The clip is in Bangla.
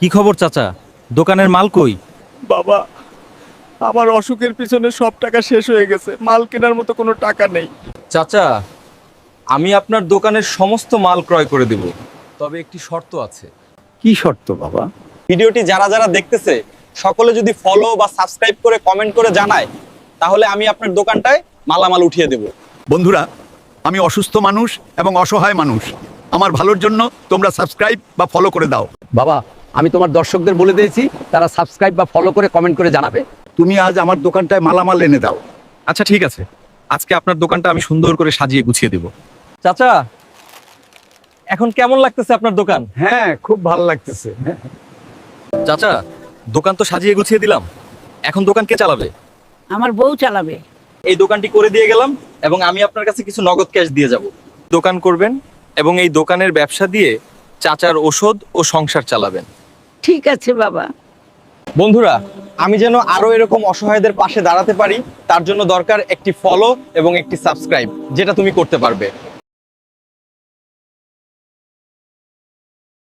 কি খবর চাচা? দোকানের মাল কই? বাবা, আমার অসুখের পিছনে সব টাকা শেষ হয়ে গেছে, মাল কেনার মতো কোনো টাকা নেই। চাচা, আমি আপনার দোকানের সমস্ত মাল ক্রয় করে দেব, তবে একটি শর্ত আছে। কি শর্ত বাবা? ভিডিওটি যারা যারা দেখতেছে সকলে যদি ফলো বা সাবস্ক্রাইব করে কমেন্ট করে জানায়, তাহলে আমি আপনার দোকানটায় মালামাল উঠিয়ে দেব। বন্ধুরা, আমি অসুস্থ মানুষ এবং অসহায় মানুষ। আমার ভালোর জন্য তোমরা সাবস্ক্রাইব বা ফলো করে দাও। বাবা, আমি তোমার দর্শকদের বলে দিয়েছি, তারা সাবস্ক্রাইব বা ফলো করে কমেন্ট করে জানাবে। তুমি আজ আমার দোকানটায় মালামাল এনে দাও। আচ্ছা ঠিক আছে, আজকে আপনার দোকানটা আমি সুন্দর করে সাজিয়ে গুছিয়ে দেব। চাচা, এখন কেমন লাগতেছে আপনার দোকান? হ্যাঁ, খুব ভালো লাগতেছে। চাচা, দোকান তো সাজিয়ে গুছিয়ে দিলাম, এখন দোকান কে চালাবে? আমার বউ চালাবে। এই দোকানটি করে দিয়ে গেলাম এবং আমি আপনার কাছে কিছু নগদ ক্যাশ দিয়ে যাব। দোকান করবেন এবং এই দোকানের ব্যবসা দিয়ে চাচার ওষুধ ও সংসার চালাবেন। ঠিক আছে বাবা। বন্ধুরা, আমি যেন আরো এরকম অসহায়দের পাশে দাঁড়াতে পারি, তার জন্য দরকার একটি ফলো এবং একটি সাবস্ক্রাইব, যেটা তুমি করতে পারবে।